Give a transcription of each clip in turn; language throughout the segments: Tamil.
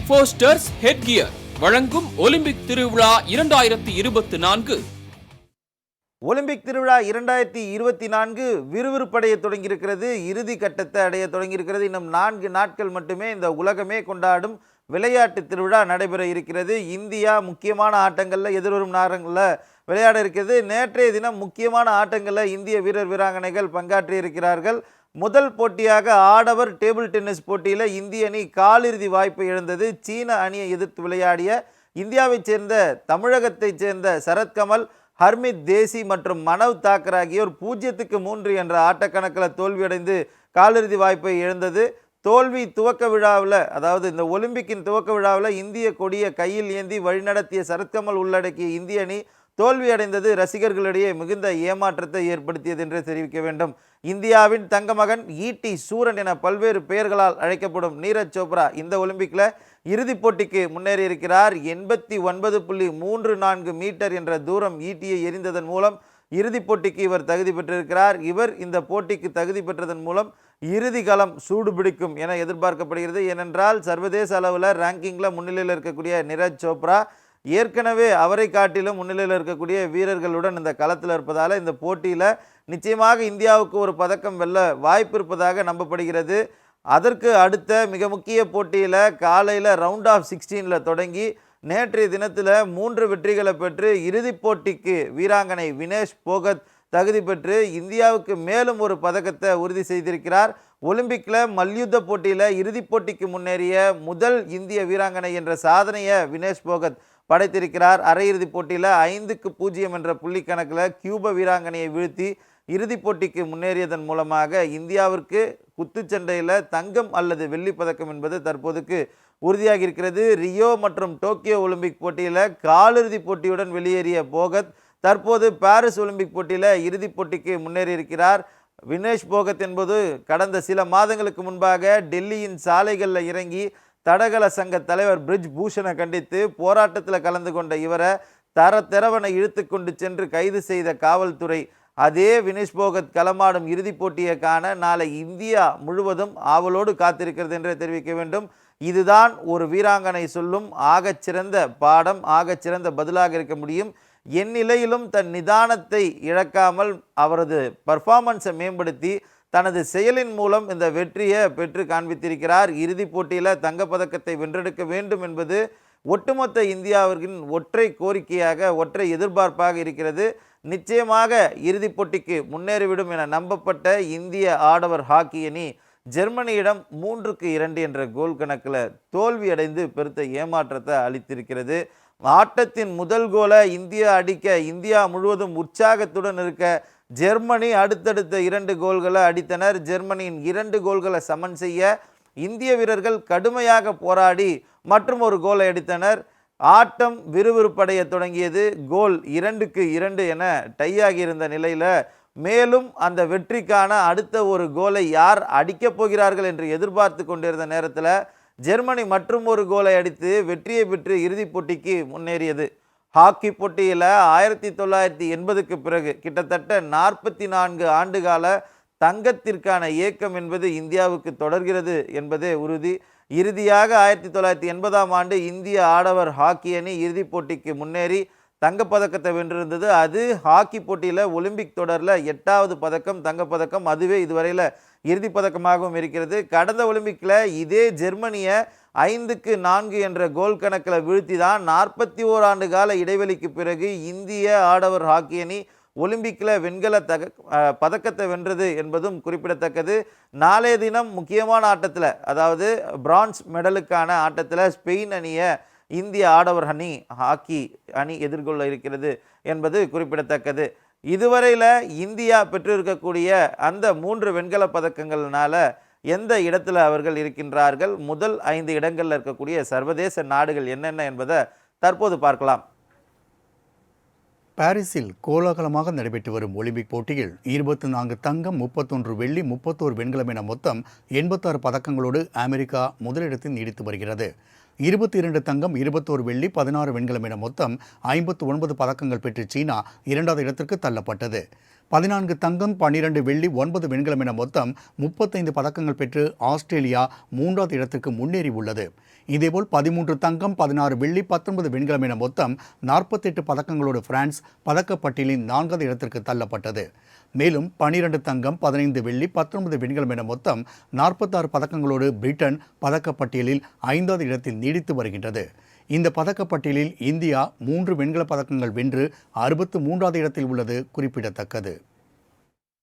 ஃபோஸ்டர்ஸ் ஹெட்கியர் வழங்கும் ஒலிம்பிக் திருவிழா 2024. ஒலிம்பிக் திருவிழா 2024 விறுவிறுப்படைய தொடங்கியிருக்கிறது. இறுதி கட்டத்தை அடைய தொடங்கியிருக்கிறது. இன்னும் 4 நாட்கள் மட்டுமே இந்த உலகமே கொண்டாடும் விளையாட்டு திருவிழா நடைபெற இருக்கிறது. இந்தியா முக்கியமான ஆட்டங்களில் எதிர்வரும் நேரங்களில் விளையாட இருக்கிறது. நேற்றைய தினம் முக்கியமான ஆட்டங்களில் இந்திய வீரர் வீராங்கனைகள் பங்காற்றி இருக்கிறார்கள். முதல் போட்டியாக ஆடவர் டேபிள் டென்னிஸ் போட்டியில் இந்திய அணி காலிறுதி வாய்ப்பை இழந்தது. சீன அணியை எதிர்த்து விளையாடிய இந்தியாவைச் சேர்ந்த தமிழகத்தைச் சேர்ந்த சரத்கமல், ஹர்மித் தேசி மற்றும் மனவ் தாக்கர் ஆகியோர் 0-3 என்ற ஆட்டக்கணக்கில் தோல்வியடைந்து காலிறுதி வாய்ப்பை இழந்தது. தோல்வி துவக்க விழாவில், அதாவது இந்த ஒலிம்பிக்கின் துவக்க விழாவில் இந்திய கொடியை கையில் ஏந்தி வழிநடத்திய சரத்கமல் உள்ளடக்கிய இந்திய அணி தோல்வியடைந்தது ரசிகர்களிடையே மிகுந்த ஏமாற்றத்தை ஏற்படுத்தியது என்று தெரிவிக்க வேண்டும். இந்தியாவின் தங்கமகன், ஈட்டி சூரன் என பல்வேறு பெயர்களால் அழைக்கப்படும் நீரஜ் சோப்ரா இந்த ஒலிம்பிக்கில் இறுதிப் போட்டிக்கு முன்னேறி இருக்கிறார். 89.34 மீட்டர் என்ற தூரம் ஈட்டியை எறிந்ததன் மூலம் இறுதிப் போட்டிக்கு இவர் தகுதி பெற்றிருக்கிறார். இவர் இந்த போட்டிக்கு தகுதி பெற்றதன் மூலம் இறுதி களம் சூடுபிடிக்கும் என எதிர்பார்க்கப்படுகிறது. ஏனென்றால் சர்வதேச அளவில் ரேங்கிங்கில் முன்னிலையில் இருக்கக்கூடிய நீரஜ் சோப்ரா ஏற்கனவே அவரை காட்டிலும் முன்னிலையில் இருக்கக்கூடிய வீரர்களுடன் இந்த களத்தில் இருப்பதால் இந்த போட்டியில் நிச்சயமாக இந்தியாவுக்கு ஒரு பதக்கம் வெல்ல வாய்ப்பு இருப்பதாக நம்பப்படுகிறது. அதற்கு அடுத்த மிக முக்கிய போட்டியில் காலையில் ரவுண்ட் ஆஃப் 16 தொடங்கி நேற்றைய தினத்தில் 3 வெற்றிகளை பெற்று இறுதிப் போட்டிக்கு வீராங்கனை வினேஷ் போகத் தகுதி பெற்று இந்தியாவுக்கு மேலும் ஒரு பதக்கத்தை உறுதி செய்திருக்கிறார். ஒலிம்பிக்கில் மல்யுத்த போட்டியில் இறுதிப் போட்டிக்கு முன்னேறிய முதல் இந்திய வீராங்கனை என்ற சாதனையை வினேஷ் போகத் படைத்திருக்கிறார். அரையிறுதிப் போட்டியில் 5-0 என்ற புள்ளி கணக்கில் கியூபா வீராங்கனையை வீழ்த்தி இறுதிப் போட்டிக்கு முன்னேறியதன் மூலமாக இந்தியாவிற்கு குத்துச்சண்டையில் தங்கம் அல்லது வெள்ளி பதக்கம் என்பது தற்போதுக்கு உறுதியாகி இருக்கிறது. ரியோ மற்றும் டோக்கியோ ஒலிம்பிக் போட்டியில் காலிறுதிப் போட்டியுடன் வெளியேறிய போகத் தற்போது பாரிஸ் ஒலிம்பிக் போட்டியில் இறுதிப் போட்டிக்கு முன்னேறி இருக்கிறார். வினேஷ் போகத் என்பது கடந்த சில மாதங்களுக்கு முன்பாக டெல்லியின் சாலைகளில் இறங்கி தடகள சங்க தலைவர் பிரிஜ் பூஷனை கண்டித்து போராட்டத்தில் கலந்து கொண்ட இவரை தரவனை இழுத்து கொண்டு சென்று கைது செய்த காவல்துறை அதே வினேஷ் போகத் களமாடும் இறுதிப் போட்டியை காண நாளை இந்தியா முழுவதும் ஆவலோடு காத்திருக்கிறது என்று தெரிவிக்க வேண்டும். இதுதான் ஒரு வீராங்கனை சொல்லும் ஆகச்சிறந்த பாடம், ஆகச்சிறந்த பதிலாக இருக்க முடியும். எந்நிலையிலும் தன் நிதானத்தை இழக்காமல் அவரது பர்ஃபார்மன்ஸை மேம்படுத்தி தனது செயலின் மூலம் இந்த வெற்றியை பெற்று காண்பித்திருக்கிறார். இறுதிப் போட்டியில் தங்கப்பதக்கத்தை வென்றெடுக்க வேண்டும் என்பது ஒட்டுமொத்த இந்தியாவின் ஒற்றை கோரிக்கையாக, ஒற்றை எதிர்பார்ப்பாக இருக்கிறது. நிச்சயமாக இறுதிப் போட்டிக்கு முன்னேறிவிடும் என நம்பப்பட்ட இந்திய ஆடவர் ஹாக்கி அணி ஜெர்மனியிடம் 3-2 என்ற கோல் கணக்கில் தோல்வியடைந்து பெருத்த ஏமாற்றத்தை அளித்திருக்கிறது. ஆட்டத்தின் முதல் கோலை இந்தியா அடிக்க இந்தியா முழுவதும் உற்சாகத்துடன் இருக்க ஜெர்மனி அடுத்தடுத்த 2 கோல்களை அடித்தனர். ஜெர்மனியின் 2 கோல்களை சமன் செய்ய இந்திய வீரர்கள் கடுமையாக போராடி மற்றும் ஒரு கோலை அடித்தனர். ஆட்டம் விறுவிறுப்படைய தொடங்கியது. கோல் 2-2 என டையாகி இருந்த நிலையில் மேலும் அந்த வெற்றிக்கான அடுத்த ஒரு கோலை யார் அடிக்கப் போகிறார்கள் என்று எதிர்பார்த்து கொண்டிருந்த நேரத்தில் ஜெர்மனி மற்றும் ஒரு கோலை அடித்து வெற்றியை பெற்று இறுதிப் போட்டிக்கு முன்னேறியது. ஹாக்கி போட்டியில் 1980க்கு பிறகு கிட்டத்தட்ட 44 ஆண்டுகால தங்கத்திற்கான இயக்கம் என்பது இந்தியாவுக்கு தொடர்கிறது என்பதே உறுதி. இறுதியாக 1980ஆம் ஆண்டு இந்திய ஆடவர் ஹாக்கி அணி இறுதிப் போட்டிக்கு முன்னேறி தங்கப்பதக்கத்தை வென்றிருந்தது. அது ஹாக்கி போட்டியில் ஒலிம்பிக் தொடரில் 8வது பதக்கம், தங்கப்பதக்கம். அதுவே இதுவரையில் இறுதிப் பதக்கமாகவும் இருக்கிறது. கடந்த ஒலிம்பிக்கில் இதே ஜெர்மனியை 5-4 என்ற கோல் கணக்கில் வீழ்த்தி தான் 41 ஆண்டு கால இடைவெளிக்கு பிறகு இந்திய ஆடவர் ஹாக்கி அணி ஒலிம்பிக்கில் வெண்கல பதக்கத்தை வென்றது என்பதும் குறிப்பிடத்தக்கது. நாளைய தினம் முக்கியமான ஆட்டத்தில், அதாவது பிரான்ஸ் மெடலுக்கான ஆட்டத்தில் ஸ்பெயின் அணியை இந்திய ஆடவர் ஹாக்கி அணி எதிர்கொள்ள இருக்கிறது என்பது குறிப்பிடத்தக்கது. இதுவரையில் இந்தியா பெற்றிருக்கக்கூடிய அந்த 3 வெண்கல பதக்கங்கள்னால எந்த இடத்துல அவர்கள் இருக்கின்றார்கள், முதல் 5 இடங்களில் இருக்கக்கூடிய சர்வதேச நாடுகள் என்னென்ன என்பதை தற்போது பார்க்கலாம். பாரிஸில் கோலாகலமாக நடைபெற்று வரும் ஒலிம்பிக் போட்டியில் 24 தங்கம், 31 வெள்ளி, 31 வெண்கலம் என மொத்தம் 86 பதக்கங்களோடு அமெரிக்கா முதலிடத்தில் நீடித்து வருகிறது. 22 தங்கம், 21 வெள்ளி, 16 வெண்கலம் என மொத்தம் 59 பதக்கங்கள் பெற்று சீனா 2வது இடத்திற்கு தள்ளப்பட்டது. 14 தங்கம் 12 வெள்ளி 9 வெண்கலம் என மொத்தம் 35 பதக்கங்கள் பெற்று ஆஸ்திரேலியா 3வது இடத்திற்கு முன்னேறி உள்ளது. இதேபோல் 13 தங்கம் 16 வெள்ளி 19 வெண்கலம் என மொத்தம் 48 பதக்கங்களோடு பிரான்ஸ் பதக்கப்பட்டியலின் 4வது இடத்திற்கு தள்ளப்பட்டது. மேலும் 12 தங்கம் 15 வெள்ளி 19 வெண்கலம் என மொத்தம் 46 பதக்கங்களோடு பிரிட்டன் பதக்கப்பட்டியலில் 5வது இடத்தில் நீடித்து வருகின்றது. இந்த பதக்கப்பட்டியலில் இந்தியா 3 வெண்கல பதக்கங்கள் வென்று 63வது இடத்தில் உள்ளது குறிப்பிடத்தக்கது.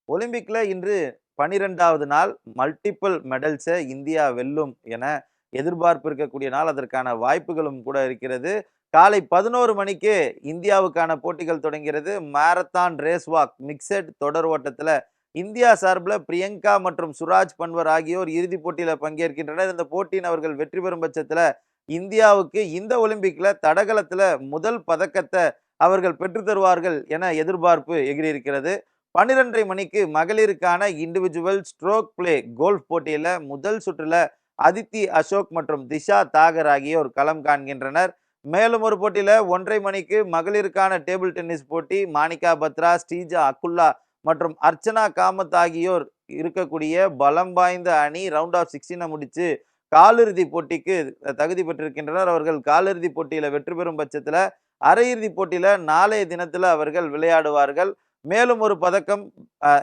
ஒலிம்பிக்ல இன்று 12வது நாள் மல்டிபிள் மெடல்ஸை இந்தியா வெல்லும் என எதிர்பார்ப்பு இருக்கக்கூடிய நாள். அதற்கான வாய்ப்புகளும் கூட இருக்கிறது. காலை 11 மணிக்கு இந்தியாவுக்கான போட்டிகள் தொடங்கிறது. மாரத்தான் ரேஸ் வாக் மிக்சட் தொடர் ஓட்டத்தில் இந்தியா சார்பில் பிரியங்கா மற்றும் சுராஜ் பன்வர் ஆகியோர் இறுதிப் போட்டியில் பங்கேற்கின்றனர். இந்த போட்டியின் அவர்கள் வெற்றி பெறும் பட்சத்தில் இந்தியாவுக்கு இந்த ஒலிம்பிக்ல தடகளத்துல முதல் பதக்கத்தை அவர்கள் பெற்று தருவார்கள் என எதிர்பார்ப்பு எகிரியிருக்கிறது. 12:30 மணிக்கு மகளிருக்கான இண்டிவிஜுவல் ஸ்ட்ரோக் பிளே கோல்ஃப் போட்டியில முதல் சுற்றுல அதித்தி அசோக் மற்றும் திஷா தாகர் ஆகியோர் களம் காண்கின்றனர். மேலும் ஒரு போட்டியில 1:30 மணிக்கு மகளிருக்கான டேபிள் டென்னிஸ் போட்டி மானிகா பத்ரா, ஸ்ரீஜா அக்குல்லா மற்றும் அர்ச்சனா காமத் ஆகியோர் இருக்கக்கூடிய பலம் வாய்ந்த அணி ரவுண்ட் ஆஃப் 16 முடிச்சு காலிறுதி போட்டிக்கு தகுதி பெற்றிருக்கின்றனர். அவர்கள் காலிறுதி போட்டியில வெற்றி பெறும் பட்சத்தில் அரையிறுதி போட்டியில நாளைய தினத்தில் அவர்கள் விளையாடுவார்கள். மேலும் ஒரு பதக்கம்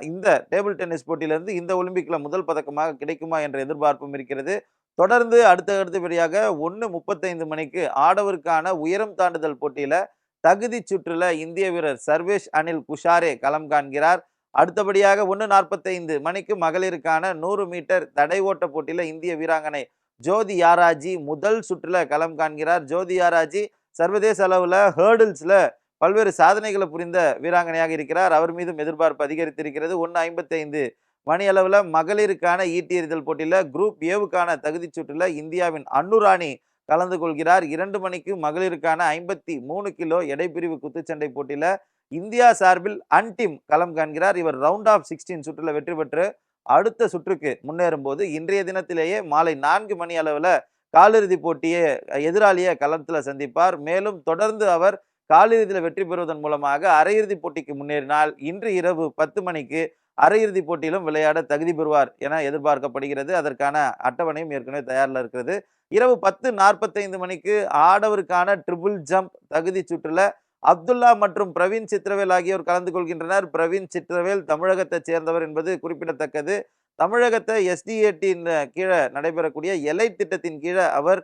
இந்த டேபிள் டென்னிஸ் போட்டியிலிருந்து இந்த ஒலிம்பிக்ல முதல் பதக்கமாக கிடைக்குமா என்ற எதிர்பார்ப்பும் இருக்கிறது. தொடர்ந்து அடுத்தபடியாக 1:35 மணிக்கு ஆடவருக்கான உயரம் தாண்டுதல் போட்டியில தகுதி சுற்றுல இந்திய வீரர் சர்வேஷ் அனில் குஷாரே களம் காண்கிறார். அடுத்தபடியாக 1:45 மணிக்கு மகளிருக்கான 100 மீட்டர் தடை ஓட்ட போட்டியில இந்திய வீராங்கனை ஜோதி யாராஜி முதல் சுற்றுல களம் காண்கிறார். ஜோதி யாராஜி சர்வதேச அளவுல ஹேர்டில்ஸ்ல பல்வேறு சாதனைகளை புரிந்த வீராங்கனையாக இருக்கிறார். அவர் மீதும் எதிர்பார்ப்பு அதிகரித்திருக்கிறது. 1:55 மணி அளவுல மகளிருக்கான ஈட்டி எறிதல் போட்டியில குரூப் ஏவுக்கான தகுதி சுற்றுல இந்தியாவின் அன்னுராணி கலந்து கொள்கிறார். 2 மணிக்கு மகளிருக்கான 53 கிலோ எடைப்பிரிவு குத்துச்சண்டை போட்டியில இந்தியா சார்பில் அன்டிம் களம் காண்கிறார். இவர் ரவுண்ட் ஆஃப் 16 சுற்றுல வெற்றி பெற்று அடுத்த சுற்றுக்கு முன்னேறும் போது இன்றைய தினத்திலேயே மாலை 4 மணி அளவுல காலிறுதி போட்டியை எதிராளியை களத்துல சந்திப்பார். மேலும் தொடர்ந்து அவர் காலிறுதியில் வெற்றி பெறுவதன் மூலமாக அரையிறுதி போட்டிக்கு முன்னேறினால் இன்று இரவு 10 மணிக்கு அரையிறுதி போட்டியிலும் விளையாட தகுதி பெறுவார் என எதிர்பார்க்கப்படுகிறது. அதற்கான அட்டவணையும் ஏற்கனவே தயாரில் இருக்கிறது. இரவு 10:45 மணிக்கு ஆடவருக்கான ட்ரிபிள் ஜம்ப் தகுதி சுற்றுல அப்துல்லா மற்றும் பிரவீன் சித்திரவேல் ஆகியோர் கலந்து கொள்கின்றனர். பிரவீன் சித்திரவேல் தமிழகத்தை சேர்ந்தவர் என்பது குறிப்பிடத்தக்கது. தமிழகத்தை எஸ்டிஏடியின் கீழே நடைபெறக்கூடிய எலை திட்டத்தின் கீழே அவர்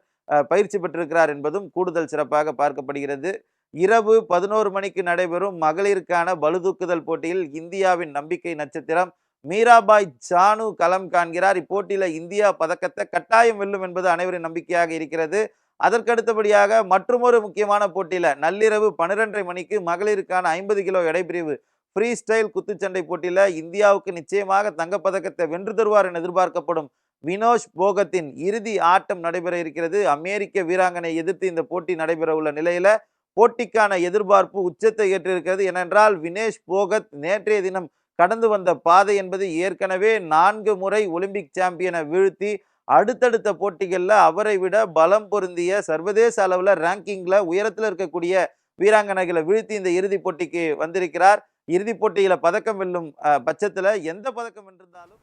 பயிற்சி பெற்றிருக்கிறார் என்பதும் கூடுதல் சிறப்பாக பார்க்கப்படுகிறது. இரவு 11 மணிக்கு நடைபெறும் மகளிருக்கான பளுதூக்குதல் போட்டியில் இந்தியாவின் நம்பிக்கை நட்சத்திரம் மீராபாய் சானு களம் காண்கிறார். இப்போட்டியில இந்தியா பதக்கத்தை கட்டாயம் வெல்லும் என்பது அனைவரின் நம்பிக்கையாக இருக்கிறது. அதற்கடுத்தபடியாக மற்றொரு முக்கியமான போட்டியில நள்ளிரவு 12:30 மணிக்கு மகளிருக்கான 50 கிலோ எடைப்பிரிவு ஃப்ரீ ஸ்டைல் குத்துச்சண்டை போட்டியில இந்தியாவுக்கு நிச்சயமாக தங்கப்பதக்கத்தை வென்று தருவார் என எதிர்பார்க்கப்படும் வினோஷ் போகத்தின் இறுதி ஆட்டம் நடைபெற இருக்கிறது. அமெரிக்க வீராங்கனை எதிர்த்து இந்த போட்டி நடைபெற உள்ள நிலையில போட்டிக்கான எதிர்பார்ப்பு உச்சத்தை ஏற்றிருக்கிறது. ஏனென்றால் வினேஷ் போகத் நேற்றைய தினம் கடந்து வந்த பாதை என்பது ஏற்கனவே 4 முறை ஒலிம்பிக் சாம்பியனை வீழ்த்தி அடுத்தடுத்த போட்டிகளில் அவரை விட பலம் பொருந்திய சர்வதேச அளவில் ரேங்கிங்கில் உயரத்தில் இருக்கக்கூடிய வீராங்கனைகளை வீழ்த்தி இந்த இறுதிப் போட்டிக்கு வந்திருக்கிறார். இறுதிப் போட்டியில் பதக்கம் வெல்லும் பட்சத்தில் எந்த பதக்கம் வென்றிருந்தாலும்